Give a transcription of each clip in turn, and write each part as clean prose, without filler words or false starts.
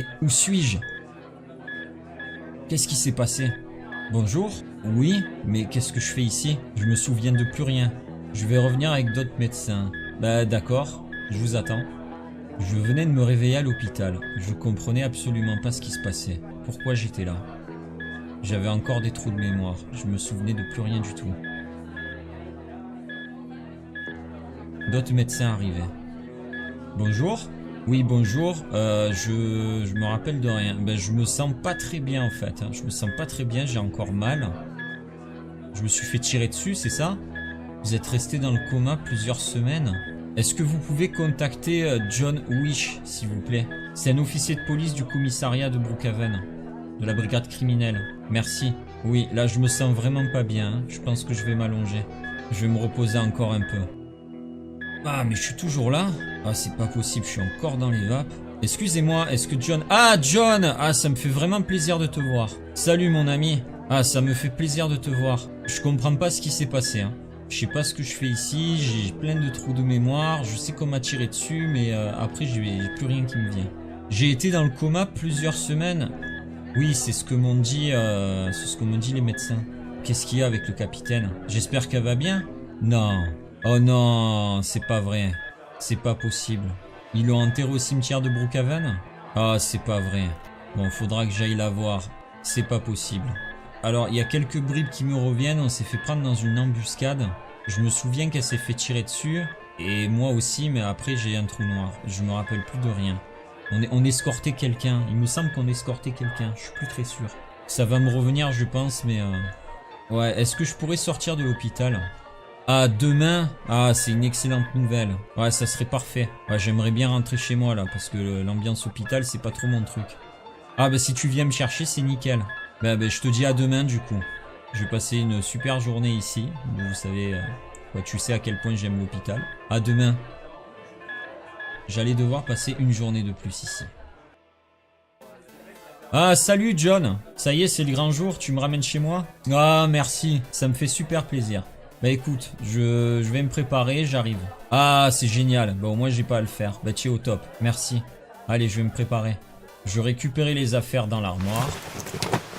Mais où suis-je? Qu'est-ce qui s'est passé? Bonjour? Oui, mais qu'est-ce que je fais ici? Je me souviens de plus rien. Je vais revenir avec d'autres médecins. Bah d'accord, je vous attends. Je venais de me réveiller à l'hôpital. Je comprenais absolument pas ce qui se passait. Pourquoi j'étais là? J'avais encore des trous de mémoire. Je me souvenais de plus rien du tout. D'autres médecins arrivaient. Bonjour? Oui, bonjour. Je me rappelle de rien. Ben, je me sens pas très bien en fait. Je me sens pas très bien, j'ai encore mal. Je me suis fait tirer dessus, c'est ça? Vous êtes resté dans le coma plusieurs semaines. Est-ce que vous pouvez contacter John Wish, s'il vous plaît? C'est un officier de police du commissariat de Brookhaven, de la brigade criminelle. Merci. Oui, là je me sens vraiment pas bien. Je pense que je vais m'allonger. Je vais me reposer encore un peu. Ah, mais je suis toujours là? Ah, c'est pas possible, je suis encore dans les vapes. Excusez-moi, est-ce que John... Ah, John! Ah, ça me fait vraiment plaisir de te voir. Salut, mon ami. Ah, ça me fait plaisir de te voir. Je comprends pas ce qui s'est passé, hein. Je sais pas ce que je fais ici, j'ai plein de trous de mémoire, je sais qu'on m'a tiré dessus, mais après, j'ai plus rien qui me vient. J'ai été dans le coma plusieurs semaines. Oui, c'est ce que m'ont dit, les médecins. Qu'est-ce qu'il y a avec le capitaine? J'espère qu'elle va bien? Non. Oh non, c'est pas vrai. C'est pas possible. Ils l'ont enterré au cimetière de Brookhaven? Ah, c'est pas vrai. Bon, faudra que j'aille la voir. C'est pas possible. Alors, il y a quelques bribes qui me reviennent. On s'est fait prendre dans une embuscade. Je me souviens qu'elle s'est fait tirer dessus. Et moi aussi, mais après, j'ai un trou noir. Je me rappelle plus de rien. On escortait quelqu'un. Il me semble qu'on escortait quelqu'un. Je suis plus très sûr. Ça va me revenir, je pense, mais... Ouais, est-ce que je pourrais sortir de l'hôpital? Ah, demain? Ah, c'est une excellente nouvelle. Ouais, ça serait parfait. Ouais, j'aimerais bien rentrer chez moi, là, parce que l'ambiance hôpital, c'est pas trop mon truc. Ah, bah si tu viens me chercher, c'est nickel. Bah, je te dis à demain, du coup. Je vais passer une super journée ici. Vous savez... ouais, tu sais à quel point j'aime l'hôpital. À demain. J'allais devoir passer une journée de plus ici. Ah, salut, John. Ça y est, c'est le grand jour. Tu me ramènes chez moi? Ah, merci. Ça me fait super plaisir. Bah écoute, je vais me préparer, j'arrive. Ah, c'est génial. Bah au moins j'ai pas à le faire. Bah tu es au top. Merci. Allez, je vais me préparer. Je récupérais les affaires dans l'armoire.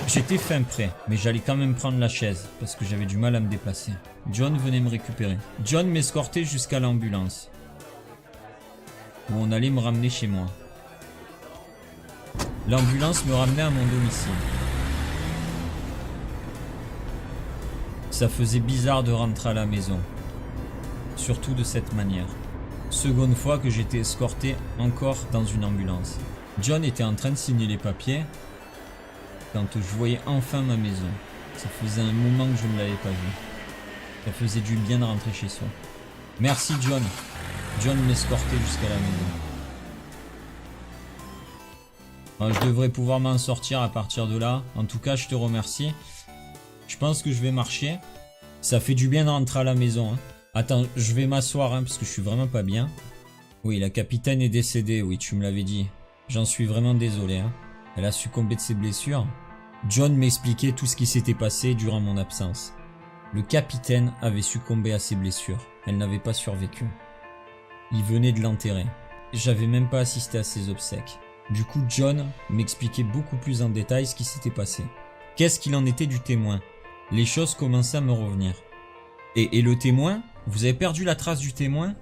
J'étais fin prêt, mais j'allais quand même prendre la chaise parce que j'avais du mal à me déplacer. John venait me récupérer. John m'escortait jusqu'à l'ambulance où on allait me ramener chez moi. L'ambulance me ramenait à mon domicile. Ça faisait bizarre de rentrer à la maison. Surtout de cette manière. Seconde fois que j'étais escorté encore dans une ambulance. John était en train de signer les papiers quand je voyais enfin ma maison. Ça faisait un moment que je ne l'avais pas vu. Ça faisait du bien de rentrer chez soi. Merci John. John m'escortait jusqu'à la maison. Alors, je devrais pouvoir m'en sortir à partir de là. En tout cas, je te remercie. Je pense que je vais marcher. Ça fait du bien de rentrer à la maison. Hein. Attends, je vais m'asseoir parce que je suis vraiment pas bien. Oui, la capitaine est décédée. Oui, tu me l'avais dit. J'en suis vraiment désolé. Hein. Elle a succombé de ses blessures. John m'expliquait tout ce qui s'était passé durant mon absence. Le capitaine avait succombé à ses blessures. Elle n'avait pas survécu. Il venait de l'enterrer. J'avais même pas assisté à ses obsèques. Du coup, John m'expliquait beaucoup plus en détail ce qui s'était passé. Qu'est-ce qu'il en était du témoin? Les choses commençaient à me revenir. Et le témoin? Vous avez perdu la trace du témoin?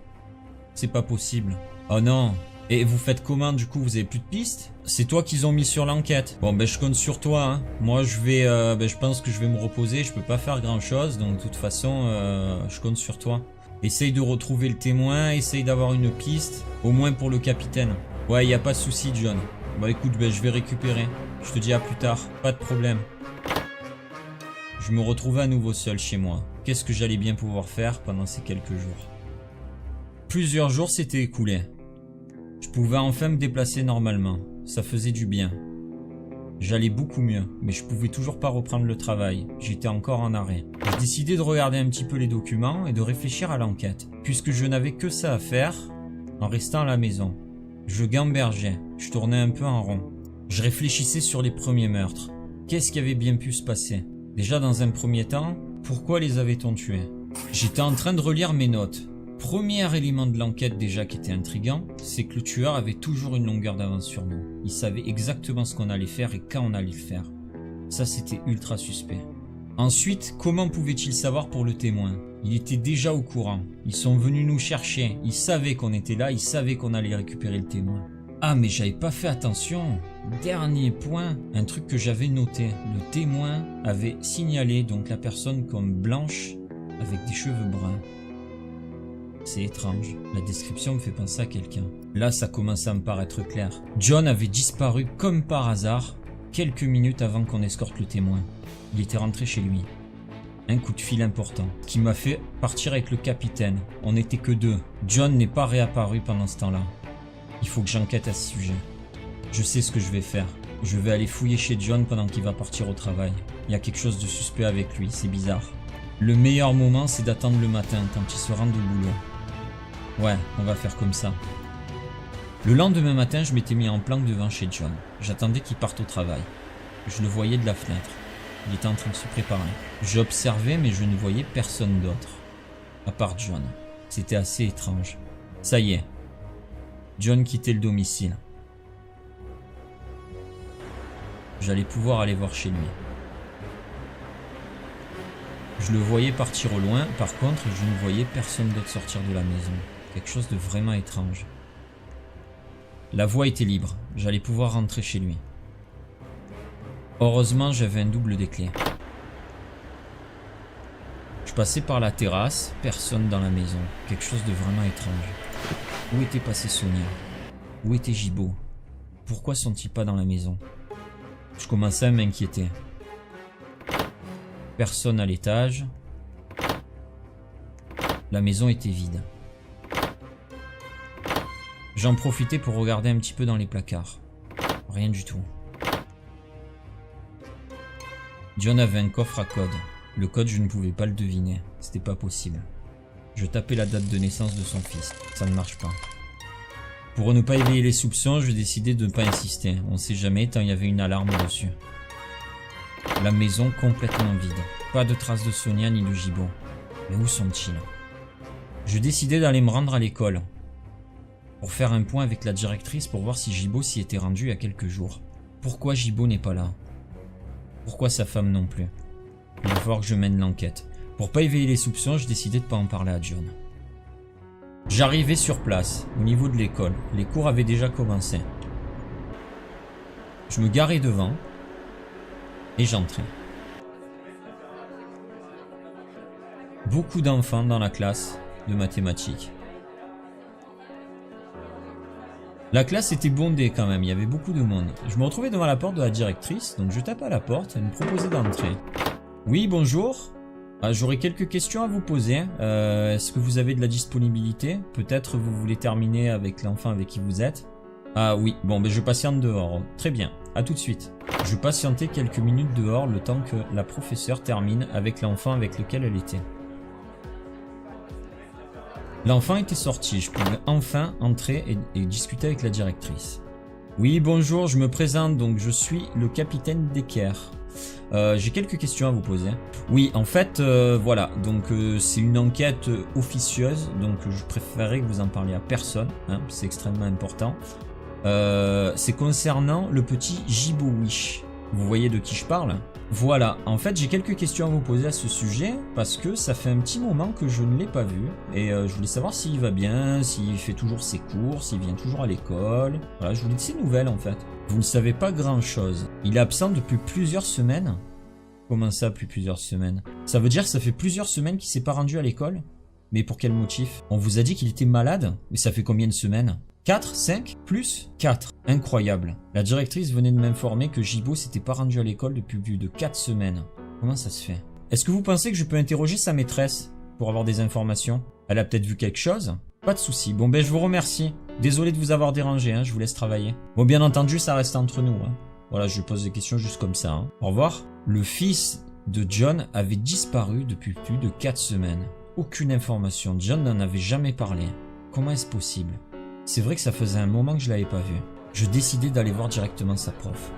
C'est pas possible. Oh non. Et vous faites comment du coup? Vous avez plus de pistes? C'est toi qu'ils ont mis sur l'enquête. Bon je compte sur toi. Hein. Moi je vais, je pense que je vais me reposer. Je peux pas faire grand chose. Donc de toute façon, je compte sur toi. Essaye de retrouver le témoin. Essaye d'avoir une piste. Au moins pour le capitaine. Ouais, y a pas de souci, John. Bah écoute, je vais récupérer. Je te dis à plus tard. Pas de problème. Je me retrouvais à nouveau seul chez moi. Qu'est-ce que j'allais bien pouvoir faire pendant ces quelques jours? Plusieurs jours s'étaient écoulés. Je pouvais enfin me déplacer normalement. Ça faisait du bien. J'allais beaucoup mieux, mais je pouvais toujours pas reprendre le travail. J'étais encore en arrêt. J'ai décidé de regarder un petit peu les documents et de réfléchir à l'enquête, puisque je n'avais que ça à faire en restant à la maison. Je gambergeais, je tournais un peu en rond. Je réfléchissais sur les premiers meurtres. Qu'est-ce qui avait bien pu se passer? Déjà dans un premier temps, pourquoi les avait-on tués? J'étais en train de relire mes notes. Premier élément de l'enquête déjà qui était intriguant, c'est que le tueur avait toujours une longueur d'avance sur nous. Il savait exactement ce qu'on allait faire et quand on allait le faire. Ça, c'était ultra suspect. Ensuite, comment pouvait-il savoir pour le témoin? Il était déjà au courant. Ils sont venus nous chercher. Ils savaient qu'on était là. Ils savaient qu'on allait récupérer le témoin. Ah, mais j'avais pas fait attention. Dernier point, un truc que j'avais noté. Le témoin avait signalé donc la personne comme blanche avec des cheveux bruns. C'est étrange. La description me fait penser à quelqu'un. Là, ça commence à me paraître clair. John avait disparu comme par hasard quelques minutes avant qu'on escorte le témoin. Il était rentré chez lui. Un coup de fil important qui m'a fait partir avec le capitaine. On n'était que deux. John n'est pas réapparu pendant ce temps-là. Il faut que j'enquête à ce sujet. Je sais ce que je vais faire. Je vais aller fouiller chez John pendant qu'il va partir au travail. Il y a quelque chose de suspect avec lui, c'est bizarre. Le meilleur moment, c'est d'attendre le matin quand il se rend au boulot. Ouais, on va faire comme ça. Le lendemain matin, je m'étais mis en planque devant chez John. J'attendais qu'il parte au travail. Je le voyais de la fenêtre. Il était en train de se préparer. J'observais, mais je ne voyais personne d'autre. À part John. C'était assez étrange. Ça y est. John quittait le domicile. J'allais pouvoir aller voir chez lui. Je le voyais partir au loin. Par contre, je ne voyais personne d'autre sortir de la maison. Quelque chose de vraiment étrange. La voie était libre. J'allais pouvoir rentrer chez lui. Heureusement, j'avais un double des clés. Je passais par la terrasse, personne dans la maison. Quelque chose de vraiment étrange. Où était passé Sonia? Où était Gibo? Pourquoi sont-ils pas dans la maison? Je commençais à m'inquiéter. Personne à l'étage. La maison était vide. J'en profitais pour regarder un petit peu dans les placards. Rien du tout. John avait un coffre à code. Le code, je ne pouvais pas le deviner. C'était pas possible. Je tapais la date de naissance de son fils. Ça ne marche pas. Pour ne pas éveiller les soupçons, je décidai de ne pas insister. On sait jamais tant il y avait une alarme dessus. La maison complètement vide. Pas de traces de Sonia ni de Gibo. Mais où sont-ils? Je décidai d'aller me rendre à l'école. Pour faire un point avec la directrice pour voir si Gibo s'y était rendu il y a quelques jours. Pourquoi Gibo n'est pas là? Pourquoi sa femme non plus? Il va falloir que je mène l'enquête. Pour pas éveiller les soupçons, je décidai de pas en parler à John. J'arrivais sur place, au niveau de l'école. Les cours avaient déjà commencé. Je me garais devant et j'entrais. Beaucoup d'enfants dans la classe de mathématiques. La classe était bondée quand même, il y avait beaucoup de monde. Je me retrouvais devant la porte de la directrice, donc je tape à la porte, elle me proposait d'entrer. Oui, bonjour. J'aurais quelques questions à vous poser. Est-ce que vous avez de la disponibilité? Peut-être vous voulez terminer avec l'enfant avec qui vous êtes? Ah oui, bon, ben je patiente dehors. Très bien, à tout de suite. Je patientais quelques minutes dehors le temps que la professeure termine avec l'enfant avec lequel elle était. L'enfant était sorti, je pouvais enfin entrer et discuter avec la directrice. Oui, bonjour, je me présente, donc je suis le capitaine Decker. J'ai quelques questions à vous poser. Oui, en fait, voilà, donc c'est une enquête officieuse, donc je préférerais que vous en parliez à personne, hein, c'est extrêmement important. C'est concernant le petit Gibo Wish. Vous voyez de qui je parle? Voilà, en fait j'ai quelques questions à vous poser à ce sujet parce que ça fait un petit moment que je ne l'ai pas vu et je voulais savoir s'il va bien, s'il fait toujours ses cours, s'il vient toujours à l'école. Voilà, je voulais de ses nouvelles en fait. Vous ne savez pas grand chose. Il est absent depuis plusieurs semaines. Comment ça, depuis plusieurs semaines? Ça veut dire que ça fait plusieurs semaines qu'il s'est pas rendu à l'école? Mais pour quel motif? On vous a dit qu'il était malade? Mais ça fait combien de semaines? 4, 5, plus 4. Incroyable. La directrice venait de m'informer que Gibo s'était pas rendu à l'école depuis plus de 4 semaines. Comment ça se fait? Est-ce que vous pensez que je peux interroger sa maîtresse pour avoir des informations? Elle a peut-être vu quelque chose? Pas de souci. Bon ben je vous remercie. Désolé de vous avoir dérangé, hein, je vous laisse travailler. Bon bien entendu ça reste entre nous. Hein. Voilà, je pose des questions juste comme ça. Hein. Au revoir. Le fils de John avait disparu depuis plus de 4 semaines. Aucune information. John n'en avait jamais parlé. Comment est-ce possible? C'est vrai que ça faisait un moment que je l'avais pas vu. Je décidai d'aller voir directement sa prof.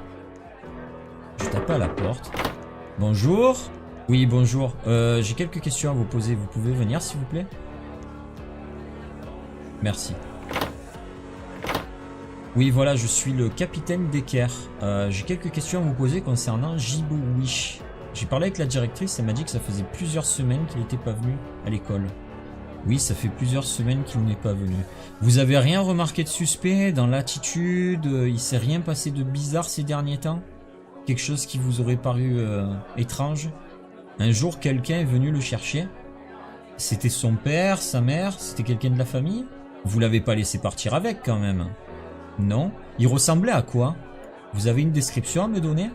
Je tapais à la porte. Bonjour. Oui, bonjour. J'ai quelques questions à vous poser. Vous pouvez venir, s'il vous plaît? Merci. Oui, voilà, je suis le capitaine Decker. J'ai quelques questions à vous poser concernant Jibo Wish. J'ai parlé avec la directrice, elle m'a dit que ça faisait plusieurs semaines qu'il n'était pas venu à l'école. Oui, ça fait plusieurs semaines qu'il n'est pas venu. Vous avez rien remarqué de suspect dans l'attitude? Il s'est rien passé de bizarre ces derniers temps? Quelque chose qui vous aurait paru étrange? Un jour, quelqu'un est venu le chercher. C'était son père, sa mère, c'était quelqu'un de la famille? Vous l'avez pas laissé partir avec quand même? Non. Il ressemblait à quoi? Vous avez une description à me donner?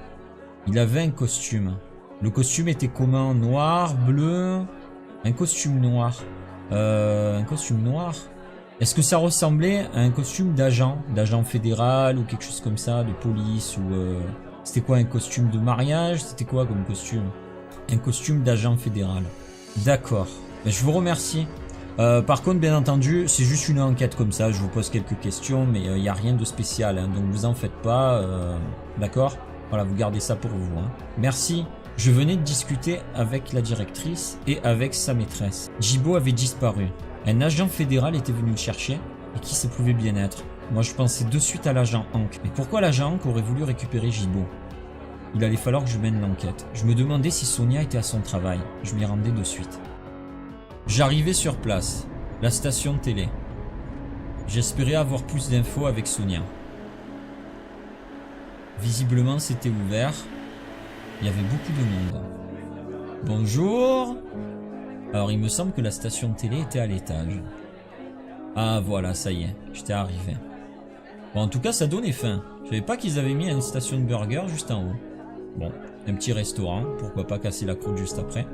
Il avait un costume. Le costume était comment? Noir, bleu? Un costume noir. Un costume noir? Est-ce que ça ressemblait à un costume d'agent fédéral ou quelque chose comme ça, de police ou c'était quoi, un costume de mariage? C'était quoi comme costume? Un costume d'agent fédéral. D'accord. Je vous remercie. Par contre, bien entendu, c'est juste une enquête comme ça. Je vous pose quelques questions, mais il n'y a rien de spécial. Hein, donc vous en faites pas. D'accord? Voilà, vous gardez ça pour vous. Hein. Merci. Je venais de discuter avec la directrice et avec sa maîtresse. Jibo avait disparu. Un agent fédéral était venu le chercher. Et qui ça pouvait bien être? Moi, je pensais de suite à l'agent Hank. Mais pourquoi l'agent Hank aurait voulu récupérer Jibo? Il allait falloir que je mène l'enquête. Je me demandais si Sonia était à son travail. Je m'y rendais de suite. J'arrivais sur place, la station de télé. J'espérais avoir plus d'infos avec Sonia. Visiblement, c'était ouvert. Il y avait beaucoup de monde. Bonjour. Alors, il me semble que la station de télé était à l'étage. Ah, voilà, ça y est, j'étais arrivé. Bon, en tout cas, ça donnait faim. Je savais pas qu'ils avaient mis une station de burger juste en haut. Bon, un petit restaurant, pourquoi pas casser la croûte juste après.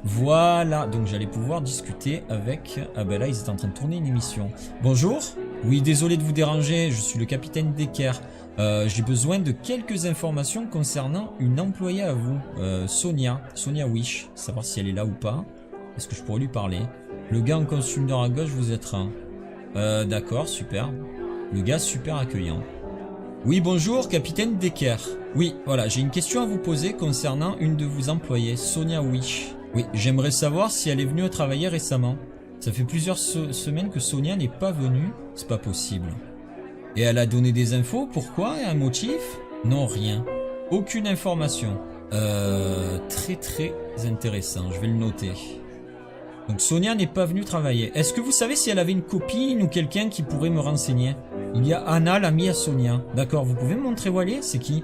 Voilà, donc j'allais pouvoir discuter avec... Ah ben là, ils étaient en train de tourner une émission. Bonjour. Oui, désolé de vous déranger, je suis le capitaine Decker. J'ai besoin de quelques informations concernant une employée à vous, Sonia Wish. Savoir si elle est là ou pas. Est-ce que je pourrais lui parler? Le gars en costume noir à gauche, vous êtes un. D'accord, super. Le gars super accueillant. Oui, bonjour, capitaine Decker. Oui, voilà, j'ai une question à vous poser concernant une de vos employées, Sonia Wish. Oui, j'aimerais savoir si elle est venue travailler récemment. Ça fait plusieurs semaines que Sonia n'est pas venue. C'est pas possible. Et elle a donné des infos? Pourquoi? Un motif? Non, rien. Aucune information. Très intéressant. Je vais le noter. Donc Sonia n'est pas venue travailler. Est-ce que vous savez si elle avait une copine ou quelqu'un qui pourrait me renseigner? Il y a Anna, l'amie à Sonia. D'accord, vous pouvez me montrer où elle est? C'est qui?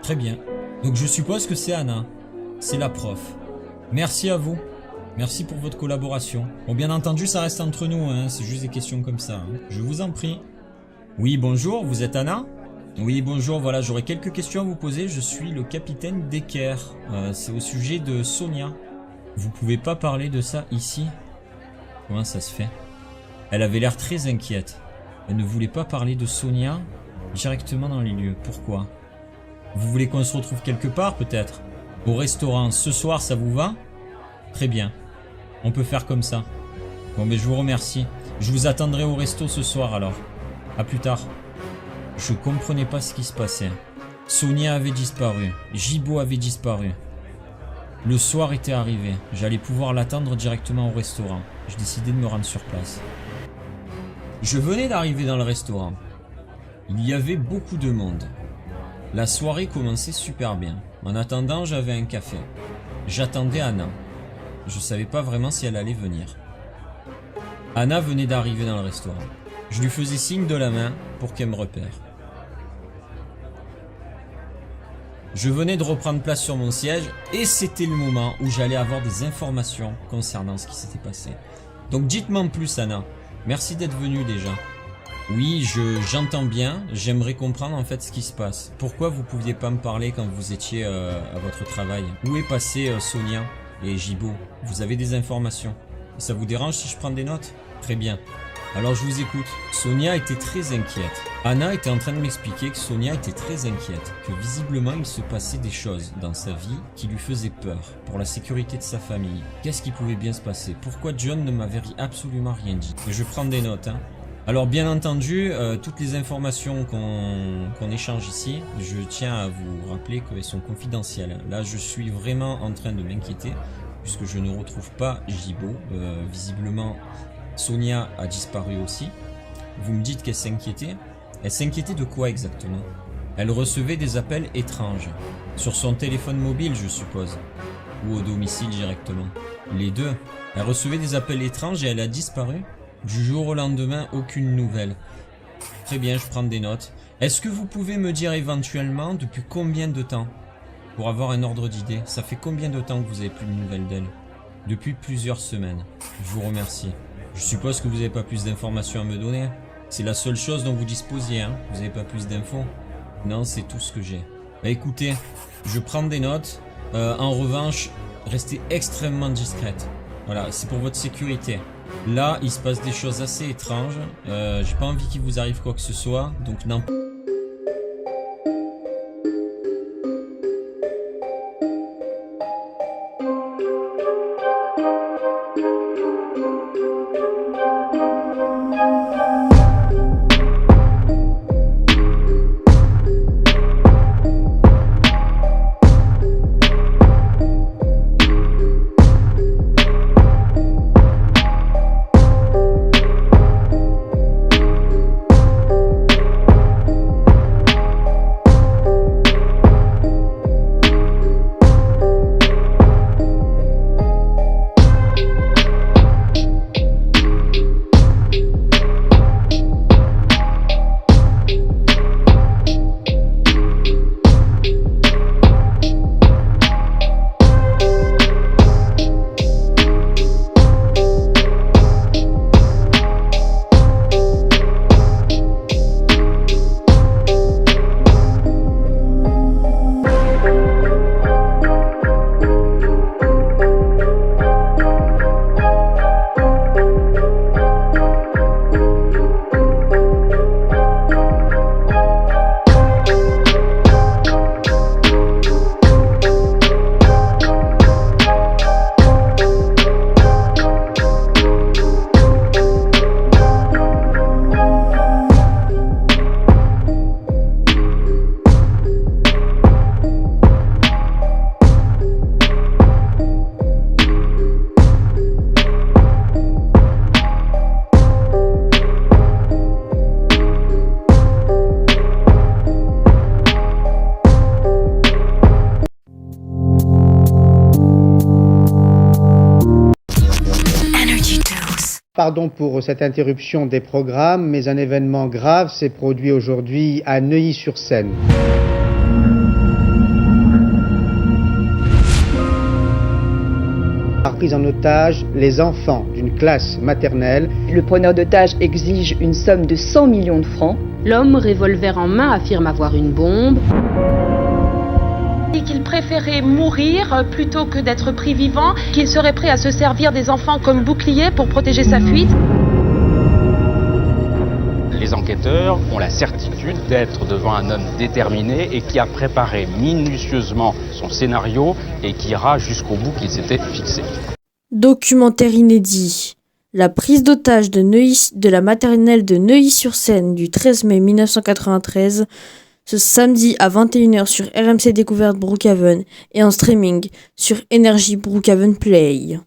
Très bien. Donc je suppose que c'est Anna. C'est la prof. Merci à vous. Merci pour votre collaboration. Bon, bien entendu, ça reste entre nous, hein. C'est juste des questions comme ça. Hein. Je vous en prie. Oui, bonjour, vous êtes Anna? Oui, bonjour, voilà, j'aurais quelques questions à vous poser. Je suis le capitaine Decker. C'est au sujet de Sonia. Vous pouvez pas parler de ça ici? Comment ça se fait? Elle avait l'air très inquiète. Elle ne voulait pas parler de Sonia directement dans les lieux. Pourquoi? Vous voulez qu'on se retrouve quelque part, peut-être? Au restaurant, ce soir, ça vous va? Très bien. On peut faire comme ça. Bon, mais je vous remercie. Je vous attendrai au resto ce soir, alors. À plus tard. Je comprenais pas ce qui se passait. Sonia avait disparu. Jibo avait disparu. Le soir était arrivé. J'allais pouvoir l'attendre directement au restaurant. J'ai décidé de me rendre sur place. Je venais d'arriver dans le restaurant. Il y avait beaucoup de monde. La soirée commençait super bien. En attendant, j'avais un café. J'attendais Anna. Je savais pas vraiment si elle allait venir. Anna venait d'arriver dans le restaurant. Je lui faisais signe de la main pour qu'elle me repère. Je venais de reprendre place sur mon siège et c'était le moment où j'allais avoir des informations concernant ce qui s'était passé. Donc dites-moi en plus, Anna. Merci d'être venue déjà. Oui, j'entends bien. J'aimerais comprendre en fait ce qui se passe. Pourquoi vous pouviez pas me parler quand vous étiez à votre travail? Où est passée Sonia et Jibo? Vous avez des informations? Ça vous dérange si je prends des notes? Très bien. Alors je vous écoute. Sonia était très inquiète. Anna était en train de m'expliquer que Sonia était très inquiète, que visiblement il se passait des choses dans sa vie qui lui faisaient peur, pour la sécurité de sa famille. Qu'est-ce qui pouvait bien se passer? Pourquoi John ne m'avait absolument rien dit? Je prends des notes, hein. Alors bien entendu, toutes les informations qu'on échange ici, je tiens à vous rappeler qu'elles sont confidentielles. Là je suis vraiment en train de m'inquiéter, puisque je ne retrouve pas Jibo. Visiblement, Sonia a disparu aussi. Vous me dites qu'elle s'inquiétait. Elle s'inquiétait de quoi exactement? Elle recevait des appels étranges. Sur son téléphone mobile, je suppose. Ou au domicile directement. Les deux. Elle recevait des appels étranges et elle a disparu. Du jour au lendemain, aucune nouvelle. Très bien, je prends des notes. Est-ce que vous pouvez me dire éventuellement depuis combien de temps? Pour avoir un ordre d'idée, ça fait combien de temps que vous n'avez plus de nouvelles d'elle? Depuis plusieurs semaines. Je vous remercie. Je suppose que vous n'avez pas plus d'informations à me donner. C'est la seule chose dont vous disposiez, hein? Vous n'avez pas plus d'infos? Non, c'est tout ce que j'ai. Bah écoutez, je prends des notes. En revanche, restez extrêmement discrète. Voilà, c'est pour votre sécurité. Là, il se passe des choses assez étranges. J'ai pas envie qu'il vous arrive quoi que ce soit, donc non. Pardon pour cette interruption des programmes, mais un événement grave s'est produit aujourd'hui à Neuilly-sur-Seine. Pris en otage les enfants d'une classe maternelle. Le preneur d'otage exige une somme de 100 millions de francs. L'homme, revolver en main, affirme avoir une bombe. Et qu'il préférait mourir plutôt que d'être pris vivant, qu'il serait prêt à se servir des enfants comme bouclier pour protéger sa fuite. Les enquêteurs ont la certitude d'être devant un homme déterminé et qui a préparé minutieusement son scénario et qui ira jusqu'au bout qu'il s'était fixé. Documentaire inédit. La prise d'otage de la maternelle de Neuilly-sur-Seine du 13 mai 1993, ce samedi à 21h sur RMC Découverte Brookhaven et en streaming sur Énergie Brookhaven Play.